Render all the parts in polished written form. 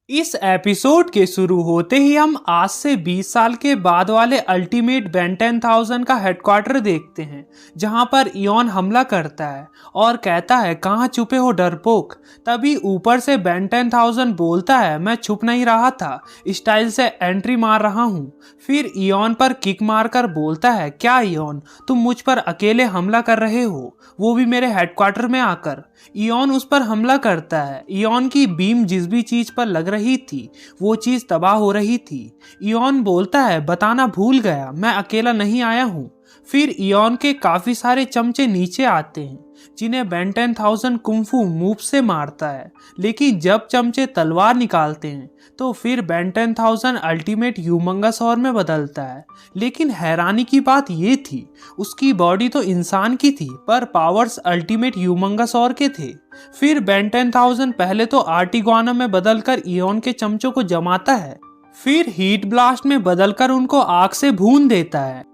इस एपिसोड के शुरू होते ही हम आज से 20 साल के बाद वाले अल्टीमेट बेन 10,000 का हेडक्वार्टर देखते हैं, जहां पर इयॉन हमला करता है और कहता है कहां छुपे हो डरपोक। तभी ऊपर से बेन 10,000 बोलता है मैं छुप नहीं रहा था, स्टाइल से एंट्री मार रहा हूं। फिर इयॉन पर किक मारकर बोलता है क्या इयॉन तुम मुझ पर अकेले हमला कर रहे हो, वो भी मेरे हेडक्वार्टर में आकर। इयॉन उस पर हमला करता है। इयॉन की बीम जिस भी चीज पर लग रही थी वो चीज तबाह हो रही थी। इयॉन बोलता है बताना भूल गया, मैं अकेला नहीं आया हूँ। फिर इयॉन के काफी सारे चमचे नीचे आते हैं जिन्हें बेन 10,000 कुंफू मूव से मारता है, लेकिन जब चमचे तलवार निकालते हैं तो फिर बेन 10,000 अल्टीमेट ह्यूमंगसॉर में बदलता है। लेकिन हैरानी की बात ये थी उसकी बॉडी तो इंसान की थी पर पावर्स अल्टीमेट ह्यूमंगसॉर के थे। फिर बेन 10,000 पहले तो आर्टिगोना में बदलकर इयॉन के चमचों को जमाता है, फिर हीट ब्लास्ट में बदलकर उनको आग से भून देता है।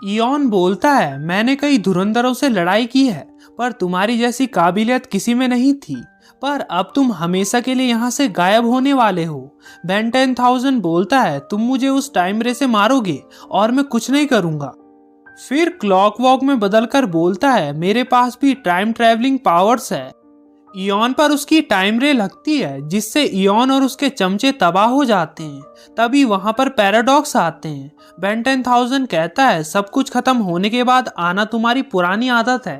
इयॉन बोलता है मैंने कई धुरंधरों से लड़ाई की है पर तुम्हारी जैसी काबिलियत किसी में नहीं थी, पर अब तुम हमेशा के लिए यहाँ से गायब होने वाले हो। बेन 10,000 बोलता है तुम मुझे उस टाइम रे से मारोगे और मैं कुछ नहीं करूँगा। फिर क्लॉक वॉक में बदलकर बोलता है मेरे पास भी टाइम ट्रैवलिंग पावर्स है। इयॉन पर उसकी टाइम रे लगती है जिससे इयॉन और उसके चमचे तबाह हो जाते हैं। तभी वहां पर पैराडॉक्स आते हैं। बेन 10,000 कहता है सब कुछ खत्म होने के बाद आना तुम्हारी पुरानी आदत है।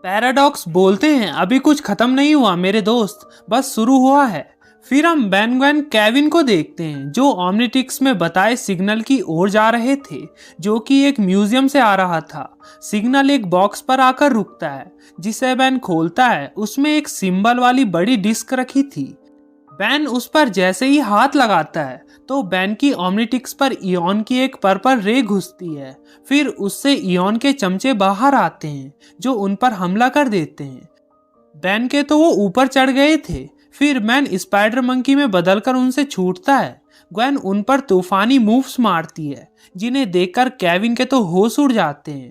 पैराडॉक्स बोलते हैं अभी कुछ खत्म नहीं हुआ मेरे दोस्त, बस शुरू हुआ है। फिर हम बेन ग्वेन केविन को देखते हैं जो ओमनिट्रिक्स में बताए सिग्नल की ओर जा रहे थे, जो कि एक म्यूजियम से आ रहा था। सिग्नल एक बॉक्स पर आकर रुकता है जिसे बेन खोलता है। उसमें एक सिंबल वाली बड़ी डिस्क रखी थी। बेन उस पर जैसे ही हाथ लगाता है तो बेन की ओमनिट्रिक्स पर इयॉन की एक पर्पल रे घुसती है। फिर उससे इयॉन के चमचे बाहर आते हैं जो उन पर हमला कर देते हैं। बेन के तो वो ऊपर चढ़ गए थे। फिर बेन स्पाइडर मंकी में बदलकर उनसे छूटता है। ग्वेन उन पर तूफानी मूव्स मारती है जिन्हें देखकर केविन के तो होश उड़ जाते हैं।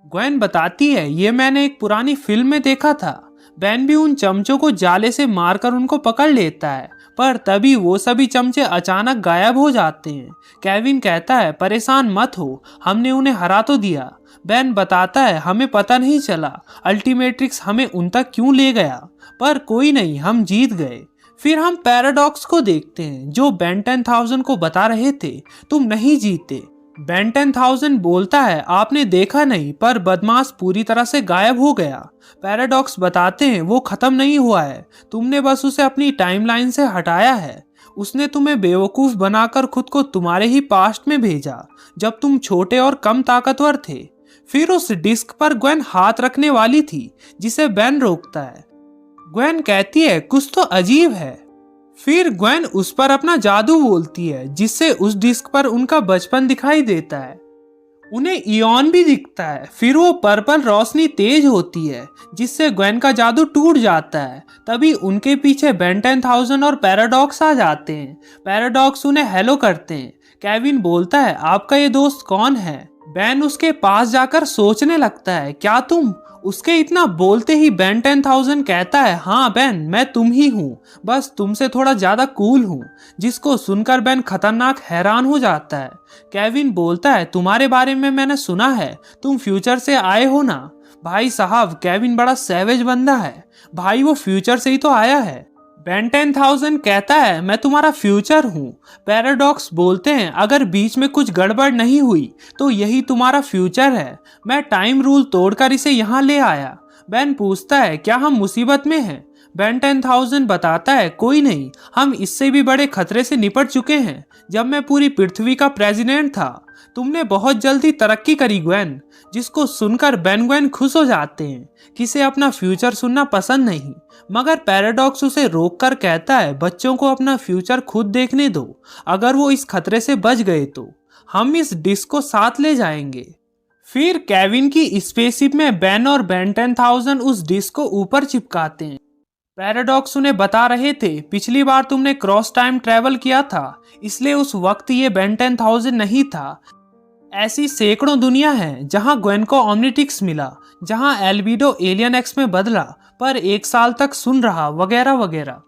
ग्वेन बताती है ये मैंने एक पुरानी फिल्म में देखा था। बेन भी उन चमचों को जाले से मारकर उनको पकड़ लेता है, पर तभी वो सभी चमचे अचानक गायब हो जाते हैं। केविन कहता है परेशान मत हो, हमने उन्हें हरा तो दिया। बेन बताता है हमें पता नहीं चला अल्टीमेट्रिक्स हमें उन तक क्यों ले गया, पर कोई नहीं हम जीत गए। फिर हम पैराडॉक्स को देखते हैं जो बेन 10,000 को बता रहे थे तुम नहीं जीते। बेन 10,000 बोलता है आपने देखा नहीं पर बदमाश पूरी तरह से गायब हो गया। पैराडॉक्स बताते हैं वो खत्म नहीं हुआ है, तुमने बस उसे अपनी टाइमलाइन से हटाया है। उसने तुम्हें बेवकूफ बनाकर खुद को तुम्हारे ही पास्ट में भेजा जब तुम छोटे और कम ताकतवर थे। फिर उस डिस्क पर ग्वेन हाथ रखने वाली थी जिसे बेन रोकता है। ग्वेन कहती है कुछ तो अजीब है। फिर ग्वेन उस पर अपना जादू बोलती है जिससे उस डिस्क पर उनका बचपन दिखाई देता है। उन्हें इयॉन भी दिखता है। फिर वो पर्पल रोशनी तेज होती है जिससे ग्वेन का जादू टूट जाता है। तभी उनके पीछे बेन 10,000 और पैराडॉक्स आ जाते हैं। पैराडॉक्स उन्हें हेलो करते हैं। केविन बोलता है आपका ये दोस्त कौन है। बेन उसके पास जाकर सोचने लगता है क्या तुम। उसके इतना बोलते ही बेन 10,000 कहता है हाँ बेन मैं तुम ही हूँ, बस तुमसे थोड़ा ज्यादा कूल हूँ। जिसको सुनकर बेन खतरनाक हैरान हो जाता है। केविन बोलता है तुम्हारे बारे में मैंने सुना है, तुम फ्यूचर से आए हो ना। भाई साहब केविन बड़ा सैवेज बंदा है, भाई वो फ्यूचर से ही तो आया है। बेन 10,000 कहता है मैं तुम्हारा फ्यूचर हूँ। पैराडॉक्स बोलते हैं अगर बीच में कुछ गड़बड़ नहीं हुई तो यही तुम्हारा फ्यूचर है, मैं टाइम रूल तोड़कर इसे यहाँ ले आया। बेन पूछता है क्या हम मुसीबत में हैं। बेन 10,000 बताता है कोई नहीं, हम इससे भी बड़े खतरे से निपट चुके हैं जब मैं पूरी पृथ्वी का प्रेसिडेंट था। तुमने बहुत जल्दी तरक्की करी ग्वेन। जिसको सुनकर बेन ग्वेन खुश हो जाते हैं। किसे अपना फ्यूचर सुनना पसंद नहीं, मगर पैराडॉक्स उसे रोककर कहता है बच्चों को अपना फ्यूचर खुद देखने दो, अगर वो इस खतरे से बच गए तो हम इस डिस्क को साथ ले जाएंगे। फिर केविन की स्पेसशिप में बेन और बेन 10,000 उस डिस्क को ऊपर चिपकाते हैं। पैराडॉक्स उन्हें बता रहे थे पिछली बार तुमने क्रॉस टाइम ट्रेवल किया था, इसलिए उस वक्त ये बेन 10,000 नहीं था। ऐसी सैकड़ों दुनिया हैं जहां ग्वेन को ओमनिट्रिक्स मिला, जहां एल्बिडो एलियन एक्स में बदला पर 1 साल तक सुन रहा, वगैरह वगैरह।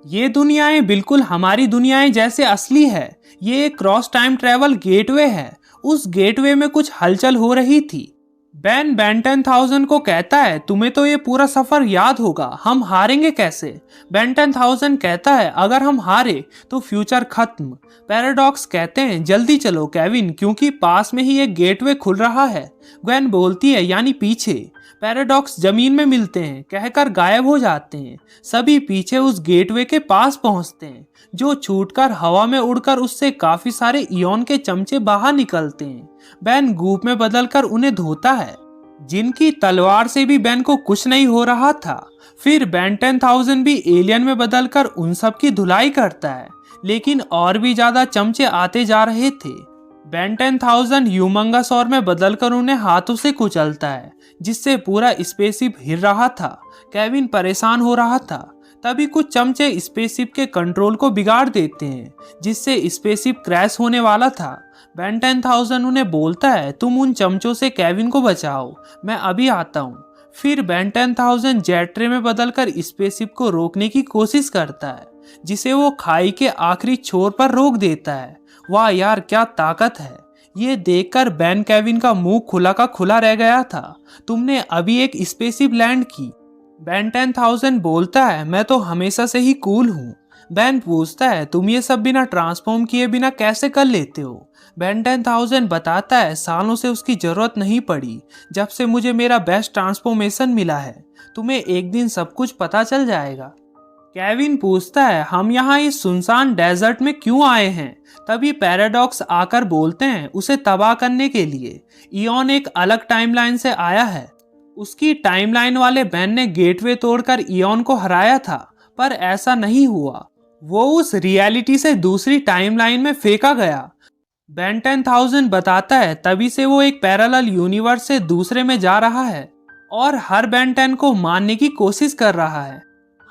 ये दुनियाएं बिल्कुल हमारी दुनियाएं जैसे असली है। ये एक क्रॉस टाइम ट्रेवल गेटवे है। उस गेटवे में कुछ हलचल हो रही थी। बेन बेन 10,000 को कहता है, तुम्हें तो ये पूरा सफर याद होगा, हम हारेंगे कैसे? बेन 10,000 कहता है, अगर हम हारे तो फ्यूचर खत्म। पैराडॉक्स कहते हैं, जल्दी चलो केविन, क्योंकि पास में ही एक गेटवे खुल रहा है। ग्वेन बोलती है, यानी पीछे। पैराडॉक्स जमीन में मिलते हैं कहकर गायब हो जाते हैं। सभी पीछे उस गेटवे के पास पहुंचते हैं, जो छूटकर हवा में उड़कर उससे काफी सारे इयॉन के चमचे बाहर निकलते हैं। बेन गूप में बदलकर उन्हें धोता है, जिनकी तलवार से भी बेन को कुछ नहीं हो रहा था। फिर बेन 10,000 भी एलियन में बदलकर उन सब की धुलाई करता है, लेकिन और भी ज्यादा चमचे आते जा रहे थे। बेन 10,000 ह्यूमंगसौर में बदलकर उन्हें हाथों से कुचलता है, जिससे पूरा स्पेसशिप हिल रहा था। केविन परेशान हो रहा था। तभी कुछ चमचे स्पेसशिप के कंट्रोल को बिगाड़ देते हैं, जिससे स्पेसशिप क्रैश होने वाला था। बेन 10,000 उन्हें बोलता है, तुम उन चमचों से केविन को बचाओ, मैं अभी आता हूँ। फिर बेन 10,000 जेट रे में बदलकर स्पेसशिप को रोकने की कोशिश करता है, जिसे वो खाई के आखिरी छोर पर रोक देता है। वाह यार, क्या ताकत है! ये देखकर बेन केविन का मुंह खुला का खुला रह गया था। तुमने अभी एक स्पेसशिप लैंड की। बेन 10,000 बोलता है, मैं तो हमेशा से ही कूल हूँ। बेन पूछता है, तुम ये सब बिना ट्रांसफॉर्म किए बिना कैसे कर लेते हो? बेन 10,000 बताता है, सालों से उसकी जरूरत नहीं पड़ी, जब से मुझे मेरा बेस्ट ट्रांसफॉर्मेशन मिला है। तुम्हें एक दिन सब कुछ पता चल जाएगा। केविन पूछता है, हम यहाँ इस सुनसान डेजर्ट में क्यों आए हैं? तभी पैराडॉक्स आकर बोलते हैं, उसे तबाह करने के लिए। इयॉन एक अलग टाइमलाइन से आया है। उसकी टाइमलाइन वाले बेन ने गेटवे तोड़कर इयॉन को हराया था, पर ऐसा नहीं हुआ। वो उस रियलिटी से दूसरी टाइमलाइन में फेंका गया। बेन 10,000 बताता है, तभी से वो एक पैरेलल यूनिवर्स से दूसरे में जा रहा है और हर बेन 10 को मारने की कोशिश कर रहा है।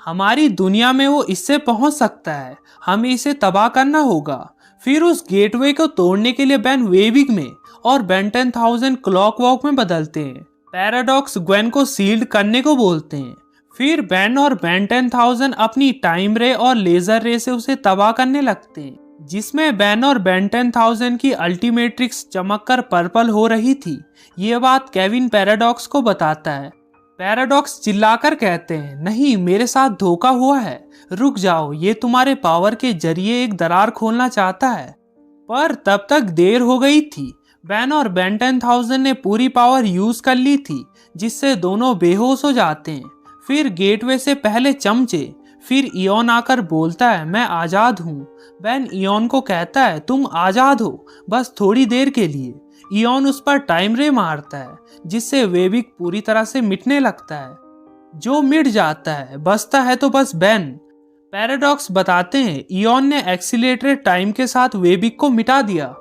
हमारी दुनिया में वो इससे पहुंच सकता है, हमें इसे तबाह करना होगा। फिर उस गेटवे को तोड़ने के लिए बेन वेविक में और बेन 10,000 क्लॉक वॉक में बदलते हैं। पैराडॉक्स ग्वेन को सील्ड करने को बोलते हैं। फिर बेन और बेन 10,000 अपनी टाइम रे और लेजर रे से उसे तबाह करने लगते हैं, जिसमें बेन और बेन 10,000 की अल्टीमेट्रिक्स चमककर पर्पल हो रही थी। ये बात केविन पैराडॉक्स को बताता है। पैराडॉक्स चिल्लाकर कहते हैं, नहीं, मेरे साथ धोखा हुआ है, रुक जाओ, ये तुम्हारे पावर के जरिए एक दरार खोलना चाहता है। पर तब तक देर हो गई थी। बेन और बेन 10,000 ने पूरी पावर यूज कर ली थी, जिससे दोनों बेहोश हो जाते हैं। फिर गेटवे से पहले चमचे, फिर इयॉन आकर बोलता है, मैं आजाद हूँ। बेन इयॉन को कहता है, तुम आजाद हो, बस थोड़ी देर के लिए। इयॉन उस पर टाइम रे मारता है, जिससे वेविक पूरी तरह से मिटने लगता है। जो मिट जाता है, बचता है तो बस बेन। पैराडॉक्स बताते हैं, इयॉन ने एक्सीलरेटेड टाइम के साथ वेविक को मिटा दिया।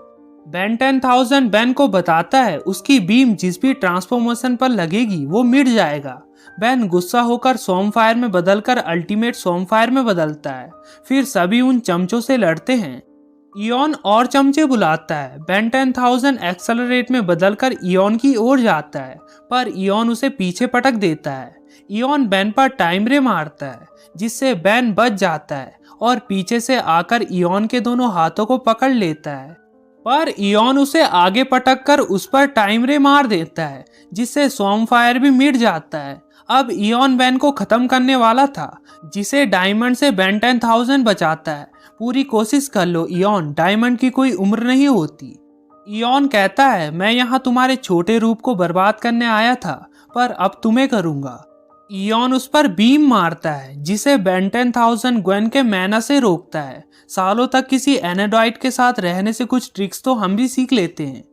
बेन 10,000 बेन को बताता है, उसकी बीम जिस भी ट्रांसफॉर्मेशन पर लगेगी वो मिट जाएगा। बेन गुस्सा होकर सॉर्मफायर में बदलकर अल्टीमेट सॉर्मफायर में बदलता है। फिर सभी उन चमचों से लड़ते हैं। इयॉन और चमचे बुलाता है। बेन 10,000 एक्सेलरेट में बदलकर इयॉन की ओर जाता है, पर इयॉन उसे पीछे पटक देता है। इयॉन बेन पर टाइम रे मारता है, जिससे बेन बच जाता है और पीछे से आकर इयॉन के दोनों हाथों को पकड़ लेता है। पर इयॉन उसे आगे पटक कर उस पर टाइम रे मार देता है, जिससे सॉर्मफायर भी मिट जाता है। अब इयॉन बेन को खत्म करने वाला था, जिसे डायमंड से बेन 10,000 बचाता है। पूरी कोशिश कर लो इयॉन, डायमंड की कोई उम्र नहीं होती। इयॉन कहता है, मैं यहाँ तुम्हारे छोटे रूप को बर्बाद करने आया था, पर अब तुम्हें करूंगा। इयॉन उस पर बीम मारता है, जिसे बेन 10,000 ग्वेन के मैना से रोकता है। सालों तक किसी एनेडॉइड के साथ रहने से कुछ ट्रिक्स तो हम भी सीख लेते हैं।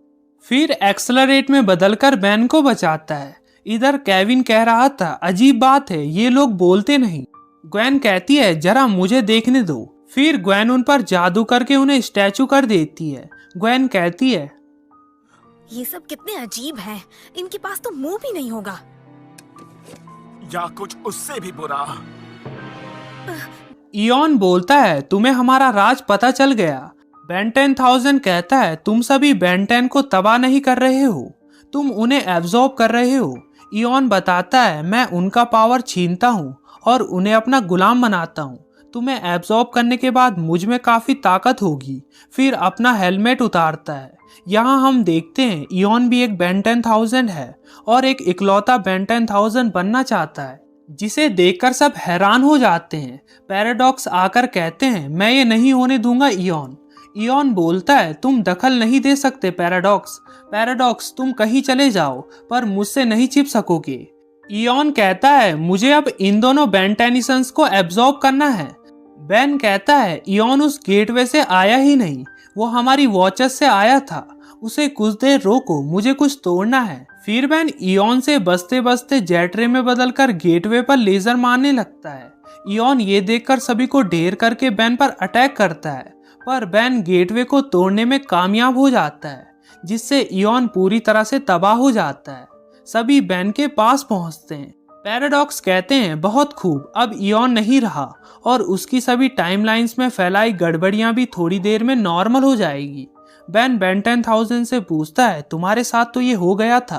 फिर एक्सलरेट में बदलकर बेन को बचाता है। इधर केविन कह रहा था, अजीब बात है, ये लोग बोलते नहीं। ग्वेन कहती है, जरा मुझे देखने दो। फिर ग्वेन उन पर जादू करके उन्हें स्टैचू कर देती है। ग्वेन कहती है, ये सब कितने अजीब हैं, इनके पास तो मुंह भी नहीं होगा। या कुछ उससे भी बुरा। इयॉन बोलता है, तुम्हें हमारा राज पता चल गया। बेन 10,000 कहता है, तुम सभी बेन 10 को तबाह नहीं कर रहे हो, तुम उन्हें एब्जॉर्ब कर रहे हो। इयॉन बताता है, मैं उनका पावर छीनता हूँ और उन्हें अपना गुलाम बनाता हूँ, तुम्हें एब्जॉर्ब करने के बाद मुझ में काफ़ी ताकत होगी। फिर अपना हेलमेट उतारता है। यहाँ हम देखते हैं इयॉन भी एक बेन 10,000 है और एक इकलौता बेन 10,000 बनना चाहता है, जिसे देखकर सब हैरान हो जाते हैं। पैराडॉक्स आकर कहते हैं मैं ये नहीं होने दूंगा इयॉन। इयॉन बोलता है तुम दखल नहीं दे सकते पैराडॉक्स। पैराडॉक्स तुम कहीं चले जाओ पर मुझसे नहीं छिप सकोगे। इयॉन कहता है मुझे अब इन दोनों बेन टेनिसंस को एब्जॉर्ब करना है। बेन कहता है इयॉन उस गेटवे से आया ही नहीं, वो हमारी वॉचेस से आया था। उसे कुछ देर रोको, मुझे कुछ तोड़ना है। फिर बेन इयॉन से बचते बचते जेट रे में बदलकर गेटवे पर लेजर मारने लगता है। इयॉन ये देखकर सभी को ढेर करके बेन पर अटैक करता है, पर बेन गेटवे को तोड़ने में कामयाब हो जाता है, जिससे इयॉन पूरी तरह से तबाह हो जाता है। सभी बेन के पास पहुंचते हैं। पैराडॉक्स कहते हैं बहुत खूब, अब इयॉन नहीं रहा और उसकी सभी टाइमलाइंस में फैलाई गड़बड़ियां भी थोड़ी देर में नॉर्मल हो जाएगी। बेन 10,000 से पूछता है तुम्हारे साथ तो ये हो गया था।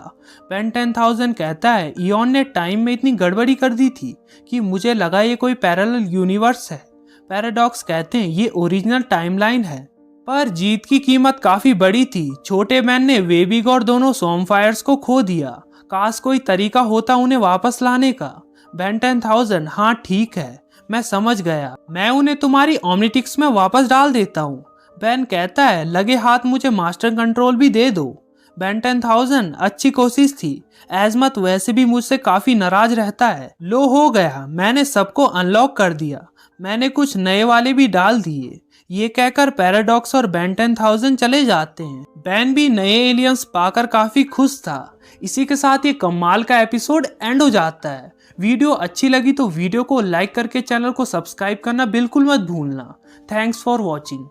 बेन 10,000 कहता है इयॉन ने टाइम में इतनी गड़बड़ी कर दी थी कि मुझे लगा ये कोई पैरेलल यूनिवर्स है। पैराडॉक्स कहते हैं ये ओरिजिनल टाइमलाइन है, पर जीत की कीमत काफी बड़ी थी। छोटे बेन ने वेबिग और दोनों सोमफायर्स को खो दिया। काश कोई तरीका होता उन्हें वापस लाने का। बेन 10,000 हाँ ठीक है, मैं समझ गया, मैं उन्हें तुम्हारी ओमनिटिक्स में वापस डाल देता हूँ। बेन कहता है लगे हाथ मुझे मास्टर कंट्रोल भी दे दो। बेन 10,000 अच्छी कोशिश थी, एजमत वैसे भी मुझसे काफी नाराज रहता है। लो हो गया, मैंने सबको अनलॉक कर दिया, मैंने कुछ नए वाले भी डाल दिए। ये कहकर पैराडॉक्स और बेन 10,000 चले जाते हैं। बेन भी नए एलियंस पाकर काफी खुश था। इसी के साथ ये कमाल का एपिसोड एंड हो जाता है। वीडियो अच्छी लगी तो वीडियो को लाइक करके चैनल को सब्सक्राइब करना बिल्कुल मत भूलना। Thanks for watching.